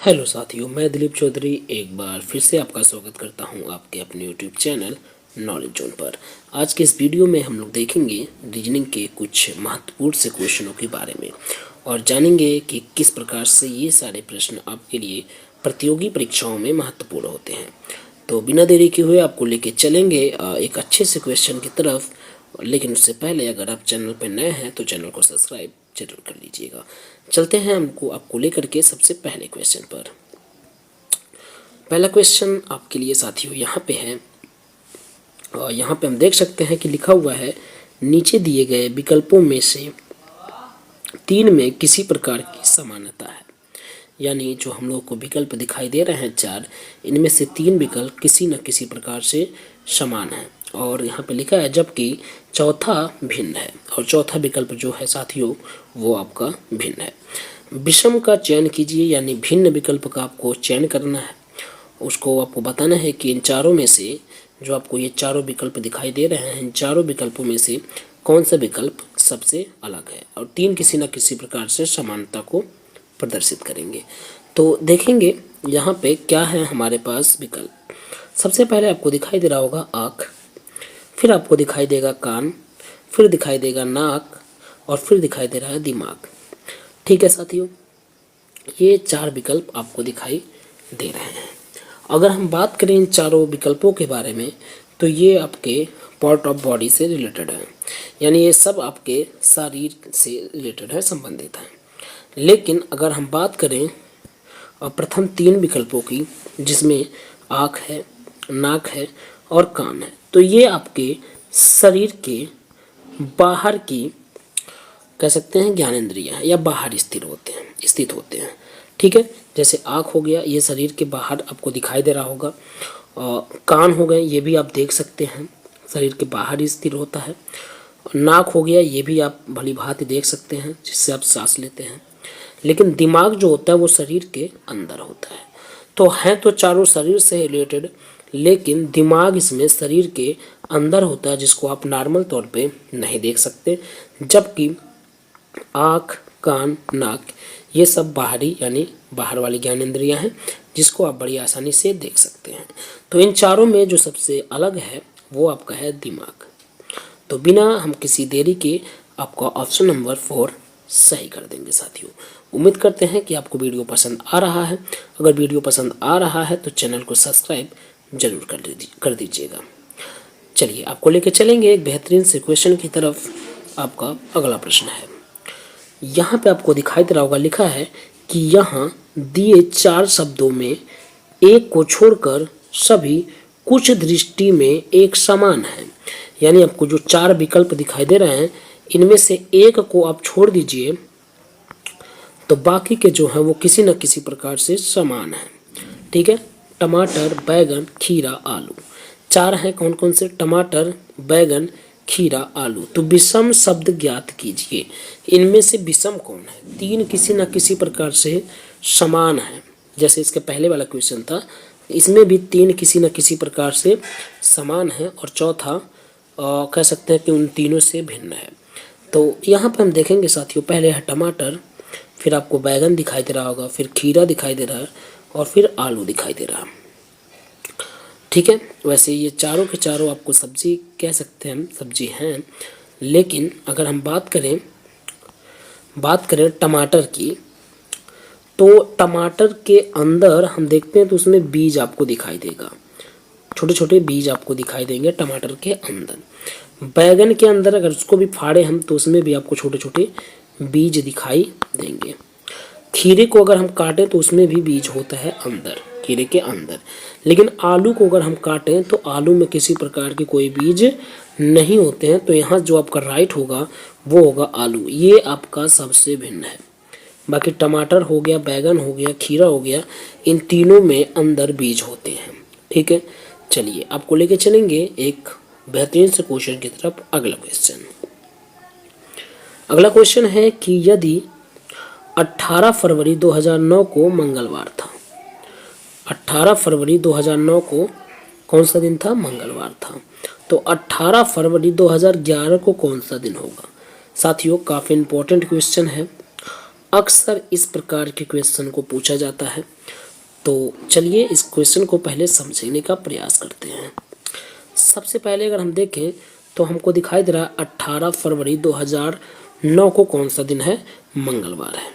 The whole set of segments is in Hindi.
हेलो साथियों, मैं दिलीप चौधरी एक बार फिर से आपका स्वागत करता हूं आपके अपने यूट्यूब चैनल नॉलेज जोन पर। आज के इस वीडियो में हम लोग देखेंगे रीजनिंग के कुछ महत्वपूर्ण से क्वेश्चनों के बारे में और जानेंगे कि किस प्रकार से ये सारे प्रश्न आपके लिए प्रतियोगी परीक्षाओं में महत्वपूर्ण होते हैं। तो बिना देरी के हुए आपको लेके चलेंगे एक अच्छे से क्वेश्चन की तरफ। लेकिन उससे पहले अगर आप चैनल पर नए हैं तो चैनल को सब्सक्राइब जरूर कर लीजिएगा। चलते हैं आपको लेकर के सबसे पहले क्वेश्चन पर। पहला क्वेश्चन आपके लिए साथियों यहाँ पे है और यहाँ पे हम देख सकते हैं कि लिखा हुआ है, नीचे दिए गए विकल्पों में से 3 में किसी प्रकार की समानता है। यानी जो हम लोग को विकल्प दिखाई दे रहे हैं 4, इनमें से 3 विकल्प किसी न किसी प्रकार से समान है और यहाँ पे लिखा है जबकि चौथा भिन्न है। और चौथा विकल्प जो है साथियों वो आपका भिन्न है। विषम का चयन कीजिए, यानी भिन्न विकल्प का आपको चयन करना है। उसको आपको बताना है कि इन चारों में से जो आपको ये चारों विकल्प दिखाई दे रहे हैं, इन चारों विकल्पों में से कौन सा विकल्प सबसे अलग है, और 3 किसी न किसी प्रकार से समानता को प्रदर्शित करेंगे। तो देखेंगे यहाँ पे क्या है हमारे पास विकल्प। सबसे पहले आपको दिखाई दे रहा होगा आँख, फिर आपको दिखाई देगा कान, फिर दिखाई देगा नाक और फिर दिखाई दे रहा है दिमाग। ठीक है साथियों, ये 4 विकल्प आपको दिखाई दे रहे हैं। अगर हम बात करें इन चारों विकल्पों के बारे में तो ये आपके पार्ट ऑफ बॉडी से रिलेटेड है, यानी ये सब आपके शरीर से रिलेटेड है, संबंधित है। लेकिन अगर हम बात करें प्रथम 3 विकल्पों की, जिसमें आँख है, नाक है और कान है, तो ये आपके शरीर के बाहर की कह सकते हैं ज्ञानेंद्रियाँ या बाहर स्थित होते हैं। ठीक है, जैसे आँख हो गया, ये शरीर के बाहर आपको दिखाई दे रहा होगा। कान हो गए, ये भी आप देख सकते हैं शरीर के बाहर ही स्थिर होता है। नाक हो गया, ये भी आप भली भांति देख सकते हैं, जिससे आप सांस लेते हैं। लेकिन दिमाग जो होता है वो शरीर के अंदर होता है। तो हैं तो चारों शरीर से रिलेटेड, लेकिन दिमाग इसमें शरीर के अंदर होता है, जिसको आप नॉर्मल तौर पे नहीं देख सकते। जबकि आँख, कान, नाक ये सब बाहरी यानी बाहर वाली ज्ञानेंद्रियाँ हैं, जिसको आप बड़ी आसानी से देख सकते हैं। तो इन चारों में जो सबसे अलग है वो आपका है दिमाग। तो बिना हम किसी देरी के आपका ऑप्शन नंबर 4 सही कर देंगे साथियों। उम्मीद करते हैं कि आपको वीडियो पसंद आ रहा है। अगर वीडियो पसंद आ रहा है तो चैनल को सब्सक्राइब जरूर कर दीजिएगा। चलिए आपको लेके चलेंगे एक बेहतरीन से क्वेश्चन की तरफ। आपका अगला प्रश्न है, यहाँ पे आपको दिखाई दे रहा होगा, लिखा है कि यहाँ दिए 4 शब्दों में एक को छोड़कर सभी कुछ दृष्टि में एक समान है। यानी आपको जो 4 विकल्प दिखाई दे रहे हैं, इनमें से एक को आप छोड़ दीजिए तो बाकी के जो हैं वो किसी न किसी प्रकार से समान है। ठीक है, टमाटर, बैगन, खीरा, आलू 4 हैं। कौन कौन से? टमाटर, बैगन, खीरा, आलू। तो विषम शब्द ज्ञात कीजिए। इनमें से विषम कौन है? 3 किसी न किसी प्रकार से समान है। जैसे इसके पहले वाला क्वेश्चन था, इसमें भी 3 किसी न किसी प्रकार से समान है और चौथा कह सकते हैं कि उन तीनों से भिन्न है। तो यहाँ पर हम देखेंगे साथियों, पहले है टमाटर, फिर आपको बैगन दिखाई दे रहा होगा, फिर खीरा दिखाई दे रहा है और फिर आलू दिखाई दे रहा है। ठीक है, वैसे ये चारों के चारों आपको सब्जी कह सकते हैं, हम सब्जी हैं। लेकिन अगर हम बात करें टमाटर की, तो टमाटर के अंदर हम देखते हैं तो उसमें बीज आपको दिखाई देगा, छोटे छोटे बीज आपको दिखाई देंगे टमाटर के अंदर। बैगन के अंदर अगर उसको भी फाड़े हम तो उसमें भी आपको छोटे छोटे बीज दिखाई देंगे। खीरे को अगर हम काटें तो उसमें भी बीज होता है अंदर, खीरे के अंदर। लेकिन आलू को अगर हम काटें तो आलू में किसी प्रकार के कोई बीज नहीं होते हैं। तो यहाँ जो आपका राइट होगा वो होगा आलू। ये आपका सबसे भिन्न है। बाकी टमाटर हो गया, बैगन हो गया, खीरा हो गया, इन तीनों में अंदर बीज होते हैं। ठीक है, चलिए आपको लेके चलेंगे एक बेहतरीन से क्वेश्चन की तरफ। अगला क्वेश्चन है कि यदि 18 फरवरी 2009 को मंगलवार था, 18 फरवरी 2009 को कौन सा दिन था? मंगलवार था। तो 18 फरवरी 2011 को कौन सा दिन होगा? साथियों काफ़ी इम्पोर्टेंट क्वेश्चन है अक्सर इस प्रकार के क्वेश्चन को पूछा जाता है। तो चलिए इस क्वेश्चन को पहले समझने का प्रयास करते हैं। सबसे पहले अगर हम देखें तो हमको दिखाई दे रहा है 18 फरवरी 2009 को कौन सा दिन है, मंगलवार है।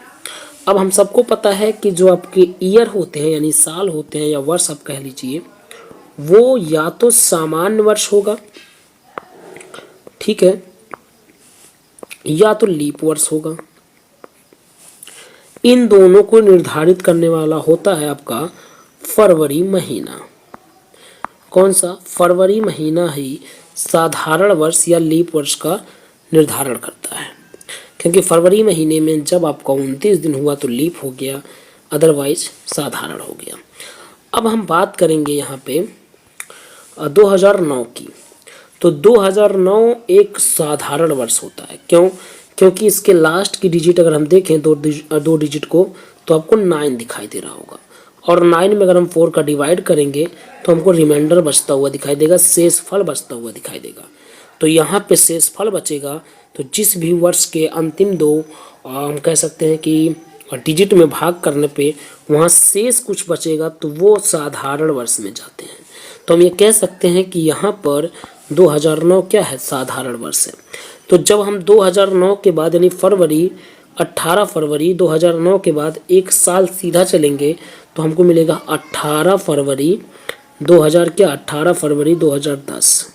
अब हम सबको पता है कि जो आपके ईयर होते हैं यानी साल होते हैं या वर्ष आप कह लीजिए, वो या तो सामान्य वर्ष होगा, ठीक है, या तो लीप वर्ष होगा। इन दोनों को निर्धारित करने वाला होता है आपका फरवरी महीना। कौन सा? फरवरी महीना ही साधारण वर्ष या लीप वर्ष का निर्धारण करता है, क्योंकि फरवरी महीने में जब आपका 29 दिन हुआ तो लीप हो गया, अदरवाइज साधारण हो गया। अब हम बात करेंगे यहाँ पे 2009 की। तो 2009 एक साधारण वर्ष होता है। क्यों? क्योंकि इसके लास्ट की डिजिट अगर हम देखें दो डिजिट को, तो आपको 9 दिखाई दे रहा होगा, और 9 में अगर हम 4 का डिवाइड करेंगे तो हमको रिमाइंडर बचता हुआ दिखाई देगा, शेष फल बचता हुआ दिखाई देगा। तो यहाँ पे शेष फल बचेगा, तो जिस भी वर्ष के अंतिम दो हम कह सकते हैं कि डिजिट में भाग करने पे वहाँ शेष कुछ बचेगा, तो वो साधारण वर्ष में जाते हैं। तो हम ये कह सकते हैं कि यहाँ पर 2009 क्या है, साधारण वर्ष है। तो जब हम 2009 के बाद यानी 18 फरवरी 2009 के बाद एक साल सीधा चलेंगे तो हमको मिलेगा 18 फरवरी 2010।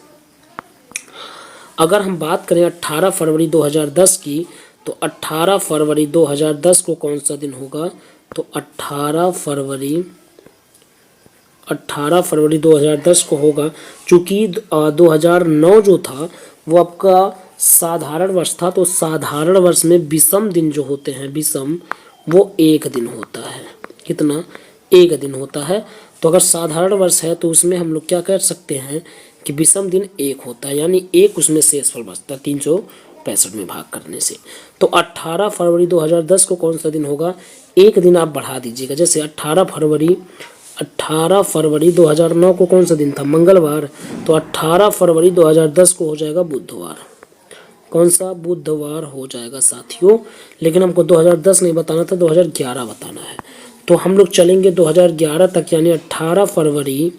अगर हम बात करें 18 फरवरी 2010 की, तो 18 फरवरी 2010 को कौन सा दिन होगा, तो 18 फरवरी 2010 को होगा। चूँकि 2009 जो था वो आपका साधारण वर्ष था, तो साधारण वर्ष में विषम दिन जो होते हैं, विषम, वो एक दिन होता है। कितना? एक दिन होता है। तो अगर साधारण वर्ष है तो उसमें हम लोग क्या कर सकते हैं कि विषम दिन एक होता है, यानी एक उसमें शेषफल बचता है 365 में भाग करने से। तो 18 फरवरी 2010 को कौन सा दिन होगा, एक दिन आप बढ़ा दीजिएगा। जैसे 18 फरवरी 2009 को कौन सा दिन था, मंगलवार, तो 18 फरवरी 2010 को हो जाएगा बुधवार। कौन सा? बुधवार हो जाएगा साथियों। लेकिन हमको 2010 नहीं बताना था, 2011 बताना है। तो हम लोग चलेंगे 2011 तक, यानी 18 फरवरी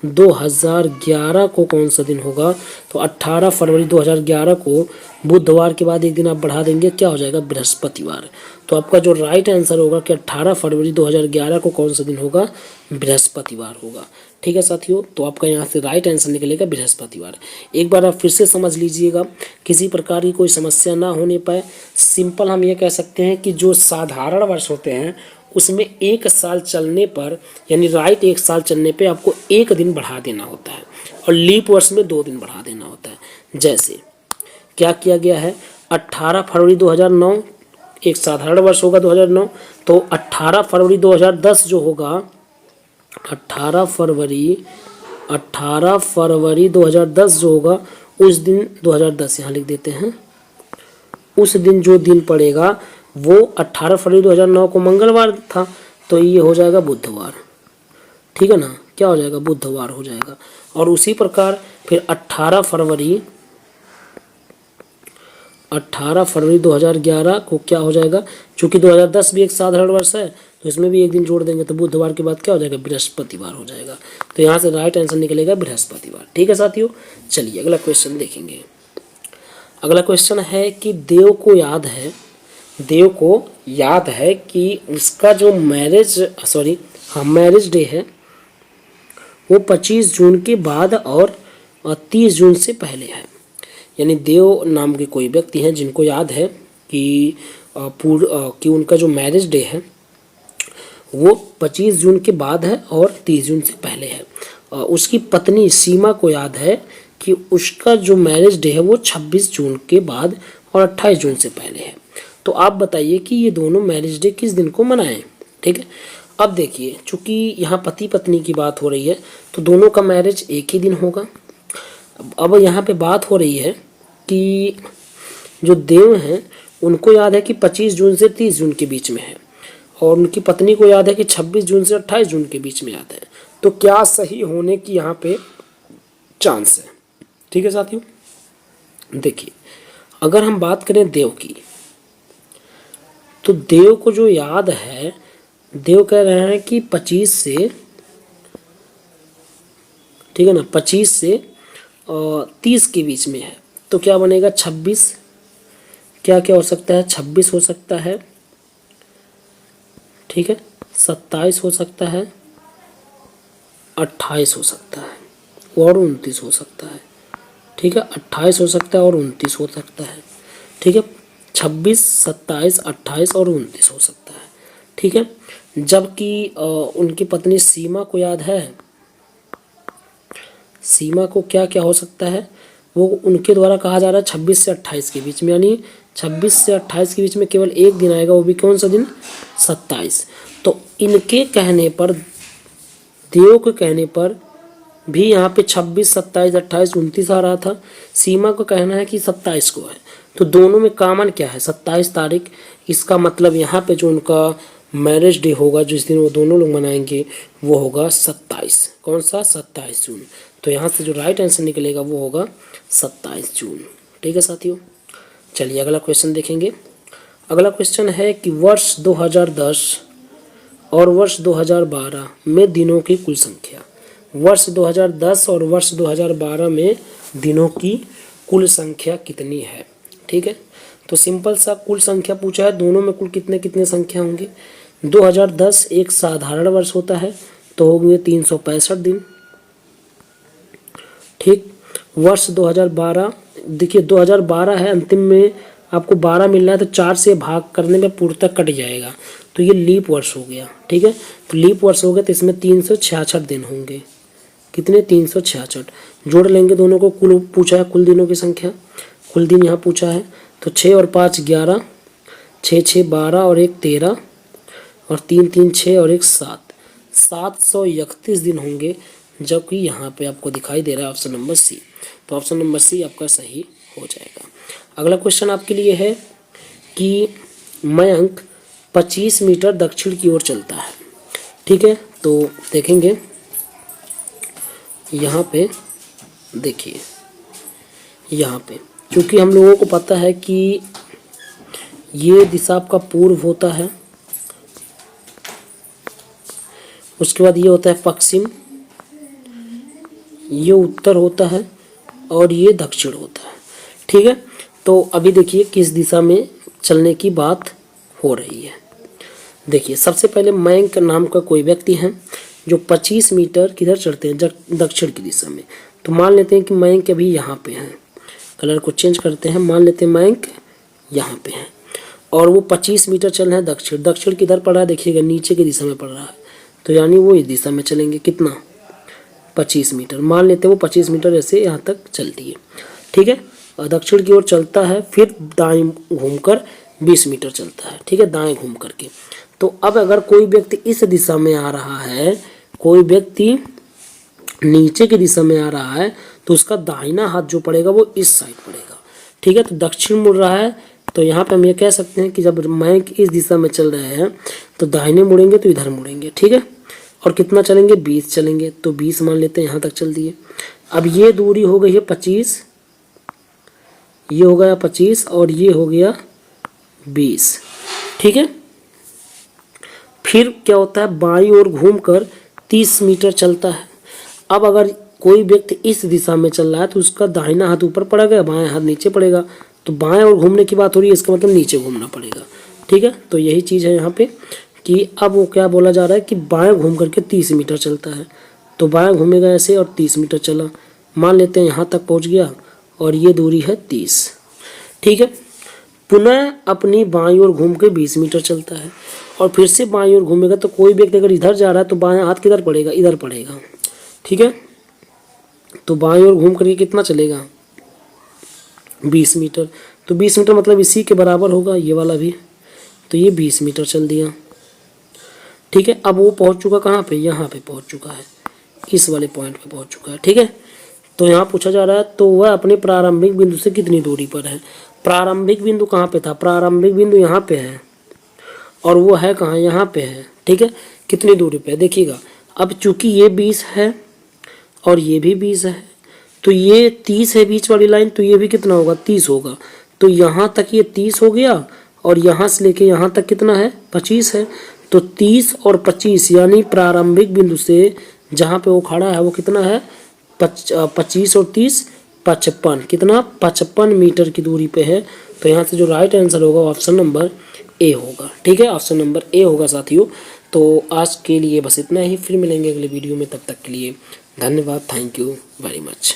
2011 को कौन सा दिन होगा, तो 18 फरवरी 2011 को बुधवार के बाद एक दिन आप बढ़ा देंगे, क्या हो जाएगा, बृहस्पतिवार। तो आपका जो राइट आंसर होगा कि 18 फरवरी 2011 को कौन सा दिन होगा, बृहस्पतिवार होगा। ठीक है साथियों, तो आपका यहाँ से राइट आंसर निकलेगा बृहस्पतिवार। एक बार आप फिर से समझ लीजिएगा, किसी प्रकार की कोई समस्या ना होने पाए। सिंपल हम ये कह सकते हैं कि जो साधारण वर्ष होते हैं उसमें एक साल चलने पर, यानी राइट एक साल चलने पे आपको एक दिन बढ़ा देना होता है, और लीप वर्ष में 2 दिन बढ़ा देना होता है। जैसे क्या किया गया है, 18 फरवरी 2009 एक साधारण वर्ष होगा 2009, तो 18 फरवरी 2010 जो होगा, 18 फरवरी 2010 जो होगा, उस दिन 2010 यहाँ लिख देते हैं। उस दिन जो दिन पड़ेगा वो 18 फरवरी 2009 को मंगलवार था, तो ये हो जाएगा बुधवार। ठीक है ना, क्या हो जाएगा, बुधवार हो जाएगा। और उसी प्रकार फिर 18 फरवरी 2011 को क्या हो जाएगा, चूंकि 2010 भी एक साधारण वर्ष है तो इसमें भी एक दिन जोड़ देंगे, तो बुधवार के बाद क्या हो जाएगा, बृहस्पतिवार हो जाएगा। तो यहाँ से राइट आंसर निकलेगा बृहस्पतिवार। ठीक है साथियों, चलिए अगला क्वेश्चन देखेंगे। अगला क्वेश्चन है कि देव को याद है कि उसका जो मैरिज डे है वो 25 जून के बाद और 30 जून से पहले है। यानी देव नाम के कोई व्यक्ति हैं जिनको याद है कि उनका जो मैरिज डे है वो 25 जून के बाद है और 30 जून से पहले है। उसकी पत्नी सीमा को याद है कि उसका जो मैरिज डे है वो 26 जून के बाद और 28 जून से पहले है। तो आप बताइए कि ये दोनों मैरिज डे किस दिन को मनाएं। ठीक है, अब देखिए, चूंकि यहाँ पति पत्नी की बात हो रही है तो दोनों का मैरिज एक ही दिन होगा। अब यहाँ पे बात हो रही है कि जो देव हैं उनको याद है कि 25 जून से 30 जून के बीच में है, और उनकी पत्नी को याद है कि 26 जून से 28 जून के बीच में आता है। तो क्या सही होने की यहाँ पे चांस है। ठीक है साथियों, देखिए अगर हम बात करें देव की, तो देव को जो याद है, देव कह रहे हैं कि 25 से, ठीक है ना, 25 से 30 के बीच में है, तो क्या बनेगा 26, क्या क्या हो सकता है, 26 हो सकता है, ठीक है, 27 हो सकता है, 28 हो सकता है और 29 हो सकता है, ठीक है, 28 हो सकता है और 29 हो सकता है, ठीक है, 26, 27, 28 और 29 हो सकता है, ठीक है। जबकि उनकी पत्नी सीमा को याद है, सीमा को क्या क्या हो सकता है, वो उनके द्वारा कहा जा रहा है 26 से 28 के बीच में, यानी 26 से 28 के बीच में केवल एक दिन आएगा, वो भी कौन सा दिन, 27। तो इनके कहने पर, देव के कहने पर भी यहाँ पे 26, 27, 28, 29 आ रहा था। सीमा का कहना है कि 27 को है, तो दोनों में कॉमन क्या है, 27 तारीख। इसका मतलब यहाँ पे जो उनका मैरिज डे होगा, जिस दिन वो दोनों लोग मनाएंगे, वो होगा 27। कौन सा, 27 जून। तो यहाँ से जो राइट आंसर निकलेगा वो होगा 27 जून। ठीक है साथियों, चलिए अगला क्वेश्चन देखेंगे। अगला क्वेश्चन है कि वर्ष 2010 और वर्ष 2012 में दिनों की कुल संख्या। वर्ष 2010 और वर्ष 2012 में दिनों की कुल संख्या कितनी है। ठीक है, तो सिंपल सा कुल संख्या पूछा है, दोनों में कुल कितने कितने संख्या होंगे। 2010 एक साधारण वर्ष होता है, तो होंगे 365 दिन। ठीक, वर्ष 2012, देखिए 2012 है, अंतिम में आपको 12 मिल रहा है, तो 4 से भाग करने में पूर्णतः कट जाएगा, तो ये लीप वर्ष हो गया। ठीक है, तो लीप वर्ष हो गया, तो इसमें 366 दिन होंगे। कितने, 366। जोड़ लेंगे दोनों को, कुल पूछा है कुल दिनों की संख्या, कुल दिन यहाँ पूछा है, तो 6 और 5 11, 6 6 12 और 1 13 और 3 3 6 और 1 7, 731 दिन होंगे, जबकि यहाँ पे आपको दिखाई दे रहा है ऑप्शन नंबर सी। तो ऑप्शन नंबर सी आपका सही हो जाएगा। अगला क्वेश्चन आपके लिए है कि मयंक 25 मीटर दक्षिण की ओर चलता है। ठीक है, तो देखेंगे यहाँ पे, देखिए यहाँ पे, क्योंकि हम लोगों को पता है कि ये दिशा आपका पूर्व होता है, उसके बाद ये होता है पश्चिम, ये उत्तर होता है और ये दक्षिण होता है। ठीक है, तो अभी देखिए किस दिशा में चलने की बात हो रही है। देखिए सबसे पहले मयंक नाम का कोई व्यक्ति है जो 25 मीटर किधर चढ़ते हैं, दक्षिण की दिशा में। तो मान लेते हैं कि मयंक अभी यहाँ पे हैं, कलर को चेंज करते हैं, मान लेते हैं मयंक यहाँ पे हैं और वो 25 मीटर चल रहे हैं दक्षिण। दक्षिण किधर पड़ रहा है, देखिएगा नीचे की दिशा में पड़ रहा है, तो यानी वो इस दिशा में चलेंगे। कितना, 25 मीटर। मान लेते हैं वो 25 मीटर ऐसे यहाँ तक चलती है। ठीक है, और दक्षिण की ओर चलता है, फिर दाएं घूमकर 20 मीटर चलता है। ठीक है, दाएं घूम करके। तो अब अगर कोई व्यक्ति इस दिशा में आ रहा है, कोई व्यक्ति नीचे की दिशा में आ रहा है, तो उसका दाहिना हाथ जो पड़ेगा वो इस साइड पड़ेगा। ठीक है, तो दक्षिण मुड़ रहा है, तो यहाँ पे हम ये कह सकते हैं कि जब मयंक इस दिशा में चल रहे हैं तो दाहिने मुड़ेंगे तो इधर मुड़ेंगे। ठीक है, और कितना चलेंगे, 20 चलेंगे, तो 20 मान लेते हैं, यहाँ तक चल दिए। अब ये दूरी हो गई है 25, ये हो गया 25 और ये हो गया 20। ठीक है, फिर क्या होता है, बाईं ओर घूमकर 30 मीटर चलता है। अब अगर कोई व्यक्ति इस दिशा में चल रहा है तो उसका दाहिना हाथ ऊपर पड़ेगा, बाएं हाथ नीचे पड़ेगा, तो बाएं ओर घूमने की बात हो रही है, इसका मतलब नीचे घूमना पड़ेगा। ठीक है, तो यही चीज़ है यहाँ पे कि अब वो क्या बोला जा रहा है कि बाएं घूम करके 30 मीटर चलता है, तो बाएं घूमेगा ऐसे और 30 मीटर चला, मान लेते हैं यहाँ तक पहुँच गया और ये दूरी है 30। ठीक है, पुनः अपनी बाईं ओर घूम के 20 मीटर चलता है और फिर से बाईं ओर घूमेगा, तो कोई व्यक्ति अगर इधर जा रहा है तो बाएं हाथ किधर पड़ेगा, इधर पड़ेगा। ठीक है, तो बाईं ओर घूम करके कितना चलेगा, 20 मीटर, तो 20 मीटर मतलब इसी के बराबर होगा ये वाला भी, तो ये 20 मीटर चल दिया। ठीक है, अब वो पहुंच चुका कहाँ पे, यहाँ पे पहुंच चुका है, इस वाले पॉइंट पे पहुंच चुका है। ठीक है, तो यहाँ पूछा जा रहा है तो वह अपने प्रारंभिक बिंदु से कितनी दूरी पर है। प्रारंभिक बिंदु कहाँ पे था, प्रारंभिक बिंदु यहाँ पे है और वो है कहाँ, यहाँ पे है। ठीक है, कितनी दूरी पे है देखिएगा। अब चूंकि ये 20 है और ये भी 20 है, तो ये 30 है बीच वाली लाइन, तो ये भी कितना होगा, 30 होगा, तो तो यहाँ तक ये 30 हो गया और यहाँ से लेके यहाँ तक कितना है 25 है। तो 30 और 25 यानी प्रारंभिक बिंदु से जहाँ पे वो खड़ा है वो कितना है 25 और 30 55, कितना 55 मीटर की दूरी पे है। तो यहाँ से जो राइट आंसर होगा ऑप्शन नंबर ए होगा। ठीक है, ऑप्शन नंबर ए होगा साथियों। तो आज के लिए बस इतना ही, फिर मिलेंगे अगले वीडियो में, तब तक के लिए धन्यवाद। Thank you very much.